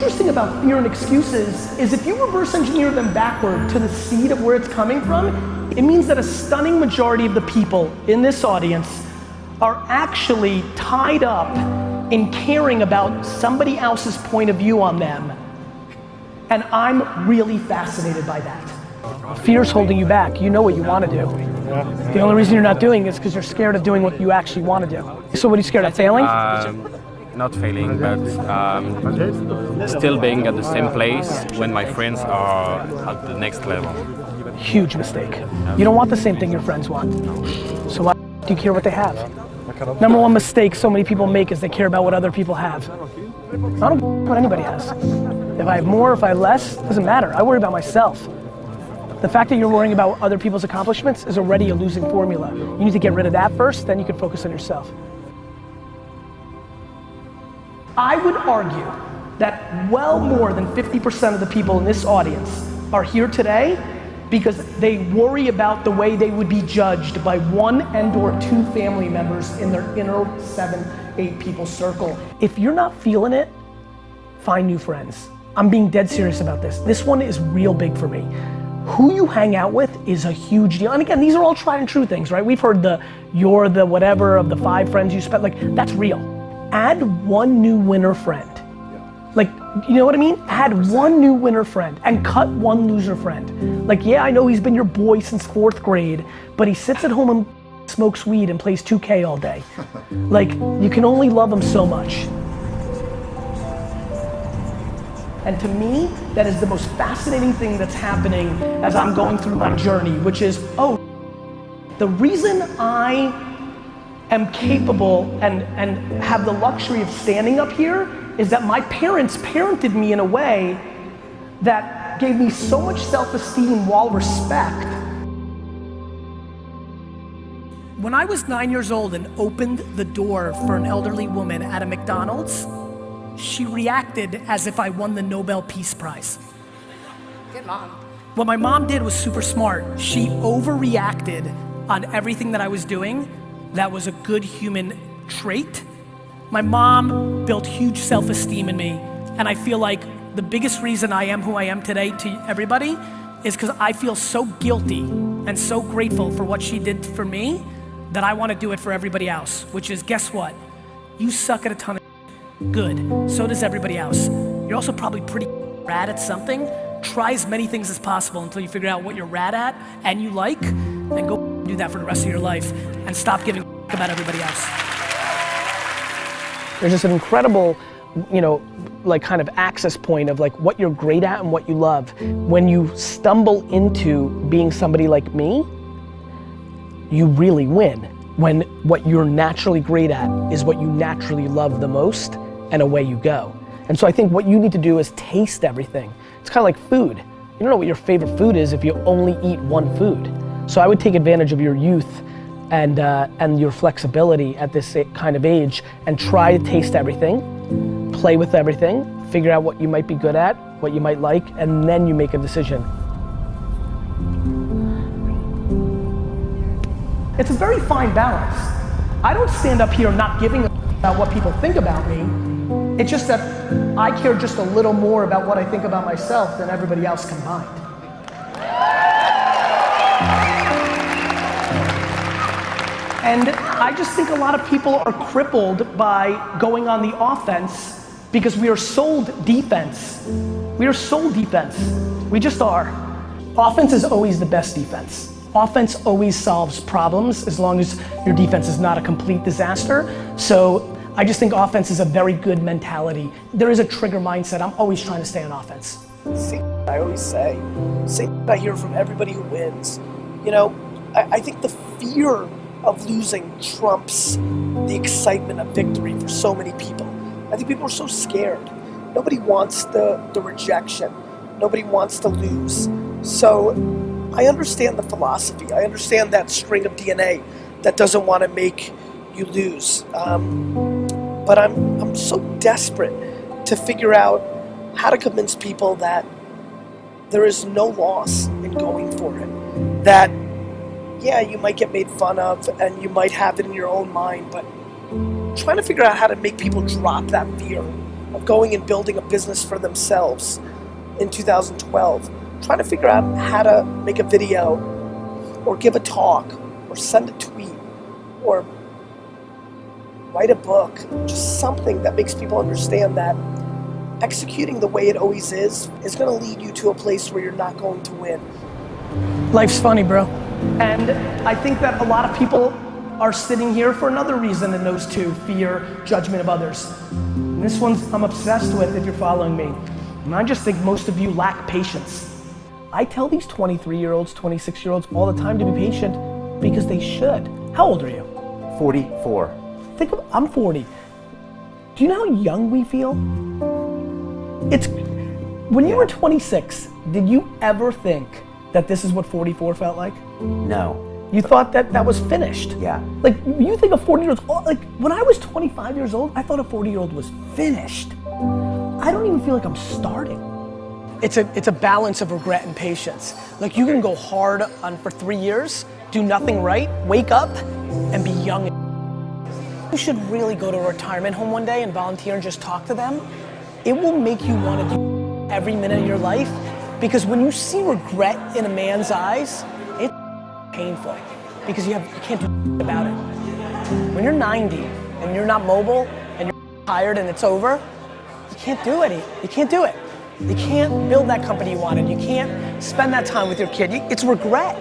interesting about fear and excuses is if you reverse engineer them backward to the seed of where it's coming from, it means that a stunning majority of the people in this audience are actually tied up in caring about somebody else's point of view on them. And I'm really fascinated by that. Fear's holding you back. You know what you want to do. The only reason you're not doing it is because you're scared of doing what you actually want to do. So what are you scared of, failing? Not failing, but still being at the same place when my friends are at the next level. Huge mistake. You don't want the same thing your friends want. So why do you care what they have? Number one mistake so many people make is they care about what other people have. I don't care what anybody has. If I have more, if I have less, doesn't matter. I worry about myself. The fact that you're worrying about other people's accomplishments is already a losing formula. You need to get rid of that first, then you can focus on yourself. I would argue that well more than 50% of the people in this audience are here today because they worry about the way they would be judged by one and/or two family members in their inner 7, 8 people circle. If you're not feeling it, find new friends. I'm being dead serious about this. This one is real big for me. Who you hang out with is a huge deal. And again, these are all tried and true things, right? We've heard you're the whatever of the 5 friends you spent, like that's real. Add one new winner friend. Like, you know what I mean? Add one new winner friend and cut one loser friend. Like, yeah, I know he's been your boy since 4th grade, but he sits at home and smokes weed and plays 2K all day. Like, you can only love him so much. And to me, that is the most fascinating thing that's happening as I'm going through my journey, which is, oh, the reason I am capable and have the luxury of standing up here is that my parents parented me in a way that gave me so much self-esteem while respect. When I was 9 years old and opened the door for an elderly woman at a McDonald's, she reacted as if I won the Nobel Peace Prize. Good mom. What my mom did was super smart. She overreacted on everything that I was doing. That was a good human trait. My mom built huge self-esteem in me, and I feel like the biggest reason I am who I am today to everybody is because I feel so guilty and so grateful for what she did for me that I want to do it for everybody else, which is, guess what? You suck at a ton of good, so does everybody else. You're also probably pretty rad at something. Try as many things as possible until you figure out what you're rad at and you like, and go do that for the rest of your life and stop giving about everybody else. There's just an incredible, like kind of access point of like what you're great at and what you love. When you stumble into being somebody like me, you really win. When what you're naturally great at is what you naturally love the most, and away you go. And so I think what you need to do is taste everything. It's kind of like food. You don't know what your favorite food is if you only eat one food. So I would take advantage of your youth and your flexibility at this kind of age and try to taste everything, play with everything, figure out what you might be good at, what you might like, and then you make a decision. It's a very fine balance. I don't stand up here not giving a about what people think about me. It's just that I care just a little more about what I think about myself than everybody else combined. And I just think a lot of people are crippled by going on the offense because we are sold defense. We are sold defense. We just are. Offense is always the best defense. Offense always solves problems as long as your defense is not a complete disaster. So I just think offense is a very good mentality. There is a trigger mindset. I'm always trying to stay on offense. I always say I hear from everybody who wins. I think the fear of losing trumps the excitement of victory for so many people. I think people are so scared. Nobody wants the rejection. Nobody wants to lose. So I understand the philosophy. I understand that string of DNA that doesn't want to make you lose. But I'm so desperate to figure out how to convince people that there is no loss in going for it. That, yeah, you might get made fun of and you might have it in your own mind, but trying to figure out how to make people drop that fear of going and building a business for themselves in 2012, trying to figure out how to make a video or give a talk or send a tweet or write a book, just something that makes people understand that executing the way it always is gonna lead you to a place where you're not going to win. Life's funny, bro. And I think that a lot of people are sitting here for another reason in those two, fear, judgment of others. And this one's I'm obsessed with if you're following me. And I just think most of you lack patience. I tell these 23-year-olds, 26-year-olds all the time to be patient because they should. How old are you? 44. Think of, I'm 40. Do you know how young we feel? When you were 26, did you ever think that this is what 44 felt like? No. You thought that that was finished? Yeah. Like, you think a 40-year-old, like, when I was 25 years old, I thought a 40-year-old was finished. I don't even feel like I'm starting. It's a balance of regret and patience. Like, you can go hard on for 3 years, do nothing right, wake up, and be young. You should really go to a retirement home one day and volunteer and just talk to them. It will make you want to do every minute of your life, because when you see regret in a man's eyes, it's painful because you can't do about it. When you're 90 and you're not mobile and you're tired and it's over, you can't do it. You can't do it. You can't build that company you wanted. You can't spend that time with your kid. It's regret.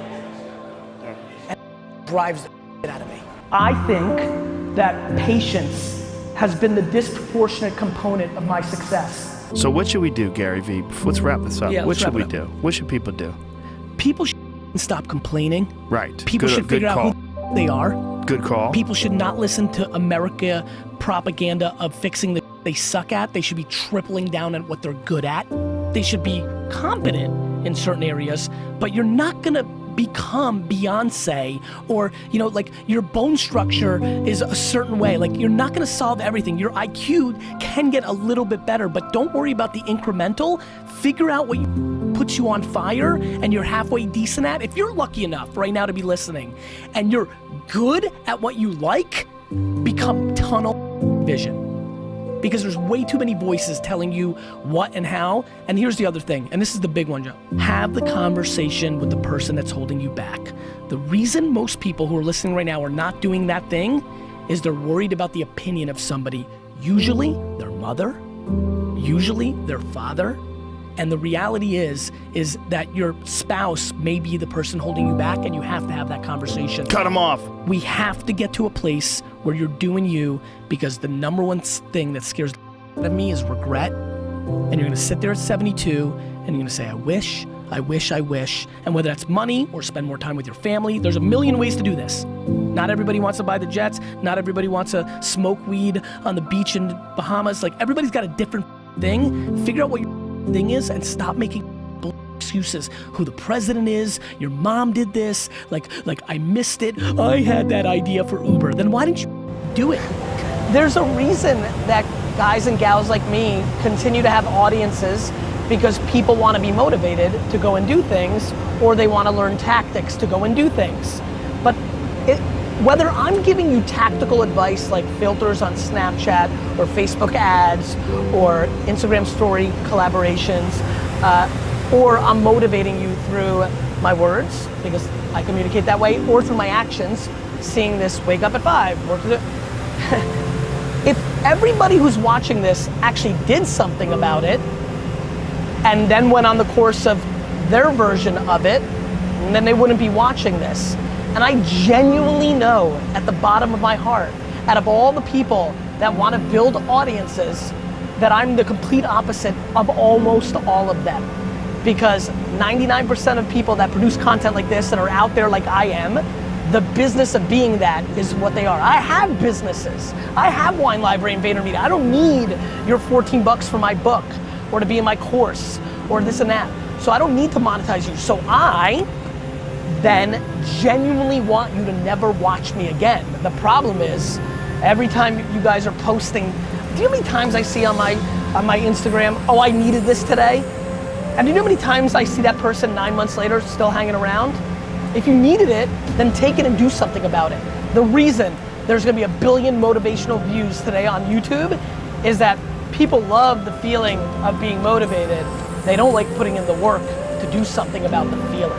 And it drives the shit out of me. I think that patience has been the disproportionate component of my success. So what should we do, Gary Vee? Let's wrap this up. Yeah, What let's should we wrap it do? What should people do? People should stop complaining. Right. People should figure out who they are. Good call. People should not listen to America propaganda of fixing the they suck at. They should be tripling down on what they're good at. They should be competent in certain areas, but you're not gonna become Beyonce or, you know, like your bone structure is a certain way. Like, you're not gonna solve everything. Your IQ can get a little bit better, but don't worry about the incremental. Figure out what puts you on fire and you're halfway decent at. If you're lucky enough right now to be listening and you're good at what you like, become tunnel vision. Because there's way too many voices telling you what and how. And here's the other thing, and this is the big one, Joe. Have the conversation with the person that's holding you back. The reason most people who are listening right now are not doing that thing is they're worried about the opinion of somebody, usually their mother, usually their father. And the reality is that your spouse may be the person holding you back, and you have to have that conversation. Cut them off. We have to get to a place where you're doing you, because the number one thing that scares out of me is regret. And you're gonna sit there at 72 and you're gonna say, I wish, I wish, I wish. And whether that's money or spend more time with your family, there's a million ways to do this. Not everybody wants to buy the jets. Not everybody wants to smoke weed on the beach in Bahamas. Like, everybody's got a different thing. Figure out what your thing is and stop making excuses. Who the president is, your mom did this, like I missed it, I had that idea for Uber. Then why didn't you do it? There's a reason that guys and gals like me continue to have audiences, because people want to be motivated to go and do things, or they want to learn tactics to go and do things. But whether I'm giving you tactical advice like filters on Snapchat or Facebook ads or Instagram story collaborations, or I'm motivating you through my words, because I communicate that way, or through my actions, seeing this wake up at 5, work with it. If everybody who's watching this actually did something about it, and then went on the course of their version of it, then they wouldn't be watching this. And I genuinely know at the bottom of my heart, out of all the people that want to build audiences, that I'm the complete opposite of almost all of them. Because 99% of people that produce content like this and are out there like I am, the business of being that is what they are. I have businesses. I have Wine Library and VaynerMedia. I don't need your $14 for my book or to be in my course or this and that. So I don't need to monetize you. So I then genuinely want you to never watch me again. The problem is, every time you guys are posting, do you know how many times I see on my Instagram, oh, I needed this today? And do you know how many times I see that person 9 months later still hanging around? If you needed it, then take it and do something about it. The reason there's gonna be 1 billion motivational views today on YouTube is that People love the feeling of being motivated. They don't like putting in the work to do something about the feeling.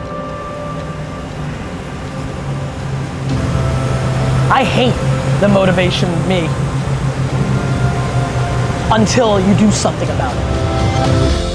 I hate the motivation me until you do something about it.